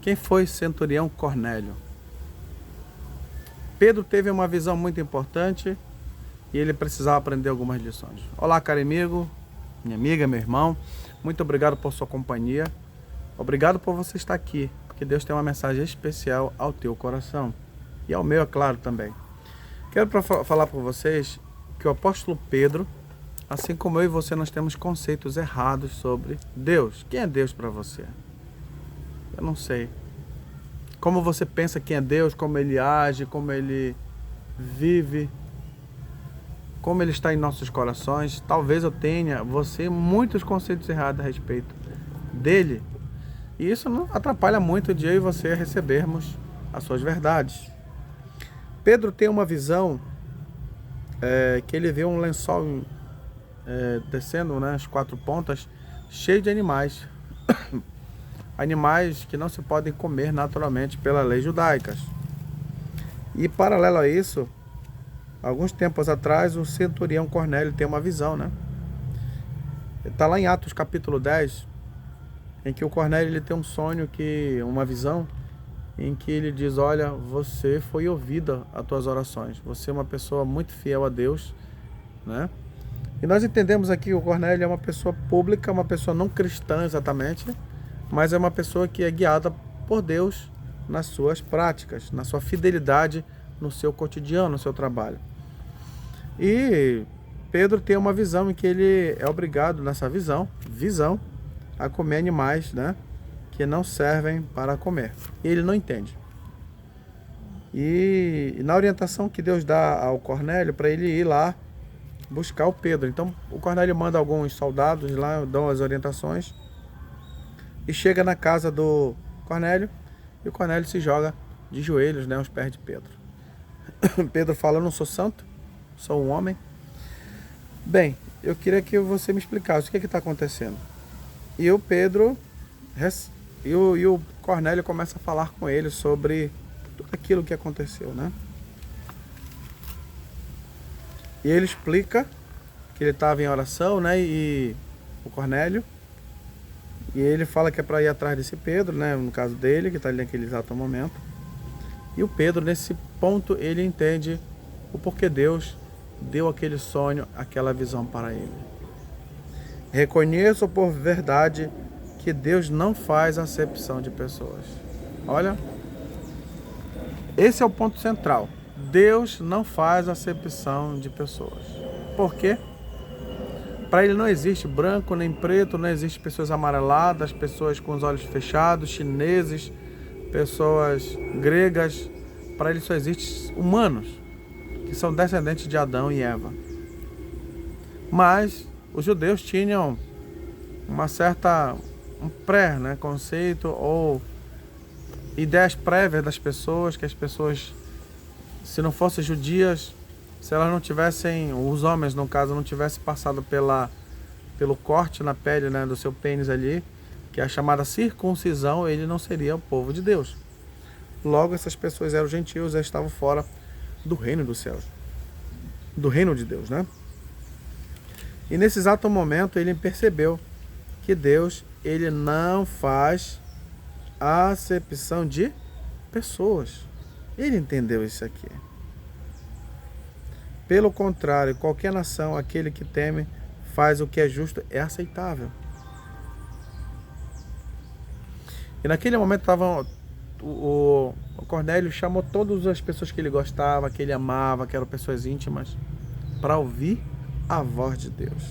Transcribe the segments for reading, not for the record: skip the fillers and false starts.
Quem foi centurião Cornélio? Pedro teve uma visão muito importante e ele precisava aprender algumas lições. Olá, caro amigo, minha amiga, meu irmão. Muito obrigado por sua companhia. Obrigado por você estar aqui, porque Deus tem uma mensagem especial ao teu coração. E ao meu, é claro, também. Quero falar para vocês que o apóstolo Pedro, assim como eu e você, nós temos conceitos errados sobre Deus. Quem é Deus para você? Eu não sei. Como você pensa quem é Deus, como Ele age, como Ele vive, como Ele está em nossos corações. Talvez eu tenha, você, muitos conceitos errados a respeito dele. E isso não atrapalha muito de eu e você recebermos as suas verdades. Pedro tem uma visão que ele vê um lençol descendo, né, as 4 pontas, cheio de animais. Animais que não se podem comer naturalmente pela lei judaica. E paralelo a isso, alguns tempos atrás, o centurião Cornélio tem uma visão, né? Está lá em Atos capítulo 10, em que o Cornélio ele tem um sonho, uma visão, em que ele diz: olha, você foi ouvida as tuas orações, você é uma pessoa muito fiel a Deus, né? E nós entendemos aqui que o Cornélio é uma pessoa pública, uma pessoa não cristã exatamente, mas é uma pessoa que é guiada por Deus nas suas práticas, na sua fidelidade no seu cotidiano, no seu trabalho. E Pedro tem uma visão em que ele é obrigado, nessa visão, a comer animais, né, que não servem para comer. E ele não entende. E na orientação que Deus dá ao Cornélio, para ele ir lá buscar o Pedro. Então o Cornélio manda alguns soldados lá, dão as orientações, e chega na casa do Cornélio, e o Cornélio se joga de joelhos, né, aos pés de Pedro. Pedro fala: eu não sou santo, sou um homem. Bem, eu queria que você me explicasse o que está acontecendo. E o Pedro, e o Cornélio começa a falar com ele sobre tudo aquilo que aconteceu, né? E ele explica que ele estava em oração, né? E o Cornélio, e ele fala que é para ir atrás desse Pedro, né? No caso dele, que está ali naquele exato momento. E o Pedro, nesse ponto, ele entende o porquê Deus deu aquele sonho, aquela visão para ele. Reconheço por verdade que Deus não faz acepção de pessoas. Olha, esse é o ponto central. Deus não faz acepção de pessoas. Por quê? Para ele não existe branco nem preto, não existe pessoas amareladas, pessoas com os olhos fechados, chineses, pessoas gregas. Para ele só existe humanos, que são descendentes de Adão e Eva. Mas os judeus tinham um conceito ou ideias prévias das pessoas, que as pessoas, se não fossem judias, se elas não tivessem, os homens no caso, não tivessem passado pelo corte na pele, né, do seu pênis ali, que é a chamada circuncisão, ele não seria o povo de Deus. Logo, essas pessoas eram gentios, elas estavam fora do reino dos céus, do reino de Deus, né? E nesse exato momento ele percebeu que Deus, ele não faz acepção de pessoas. Ele entendeu isso aqui. Pelo contrário, qualquer nação, aquele que teme, faz o que é justo, é aceitável. E naquele momento o Cornélio chamou todas as pessoas que ele gostava, que ele amava, que eram pessoas íntimas, para ouvir a voz de Deus.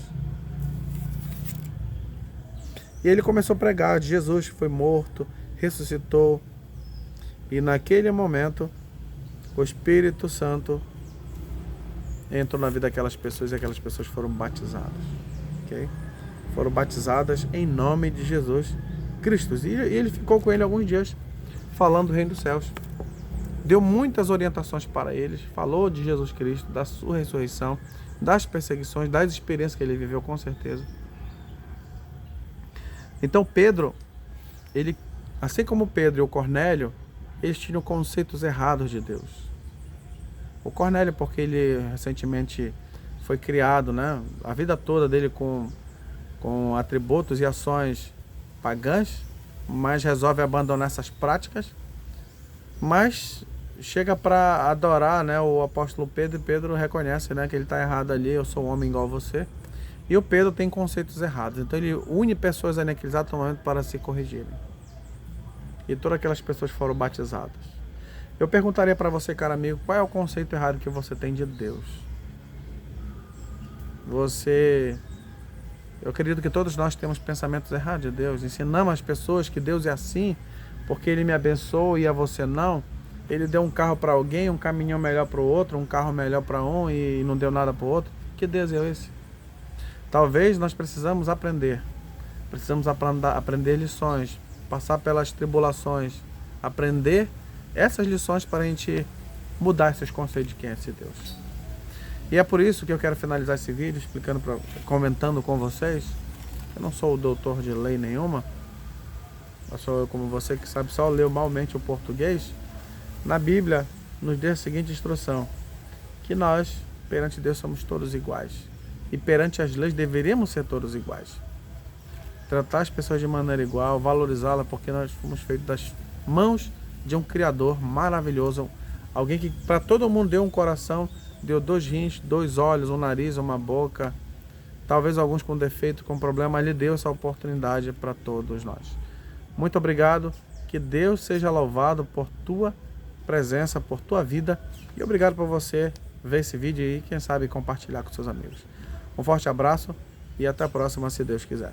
E ele começou a pregar de Jesus, que foi morto, ressuscitou. E naquele momento, o Espírito Santo entrou na vida daquelas pessoas e aquelas pessoas foram batizadas. Okay? Foram batizadas em nome de Jesus Cristo. E ele ficou com ele alguns dias falando do reino dos céus. Deu muitas orientações para eles, falou de Jesus Cristo, da sua ressurreição, das perseguições, das experiências que ele viveu, com certeza. Então Pedro, ele, assim como Pedro e o Cornélio, eles tinham conceitos errados de Deus. O Cornélio, porque ele recentemente foi criado, né, a vida toda dele com atributos e ações pagãs, mas resolve abandonar essas práticas, mas chega para adorar, né, o apóstolo Pedro, e Pedro reconhece, né, que ele está errado ali, eu sou um homem igual a você. E o Pedro tem conceitos errados, então ele une pessoas ali naquele exato momento para se corrigirem. E todas aquelas pessoas foram batizadas. Eu perguntaria para você, cara amigo, qual é o conceito errado que você tem de Deus? Eu acredito que todos nós temos pensamentos errados de Deus. Ensinamos as pessoas que Deus é assim, porque Ele me abençoa e a você não. Ele deu um carro para alguém, um caminhão melhor para o outro, um carro melhor para um e não deu nada para o outro. Que Deus é esse? Talvez nós precisamos aprender. Precisamos aprender lições, passar pelas tribulações, aprender essas lições para a gente mudar esses conceitos de quem é esse Deus. E é por isso que eu quero finalizar esse vídeo comentando com vocês. Eu não sou o doutor de lei nenhuma, eu sou como você que sabe só ler malmente o português. Na Bíblia nos diz a seguinte instrução, que nós perante Deus somos todos iguais e perante as leis deveríamos ser todos iguais. Tratar as pessoas de maneira igual, valorizá-las, porque nós fomos feitos das mãos de um Criador maravilhoso, alguém que para todo mundo deu um coração, deu 2 rins, 2 olhos, um nariz, uma boca, talvez alguns com defeito, com problema, mas Ele deu essa oportunidade para todos nós. Muito obrigado, que Deus seja louvado por tua presença, por tua vida, e obrigado por você ver esse vídeo e quem sabe compartilhar com seus amigos. Um forte abraço e até a próxima, se Deus quiser.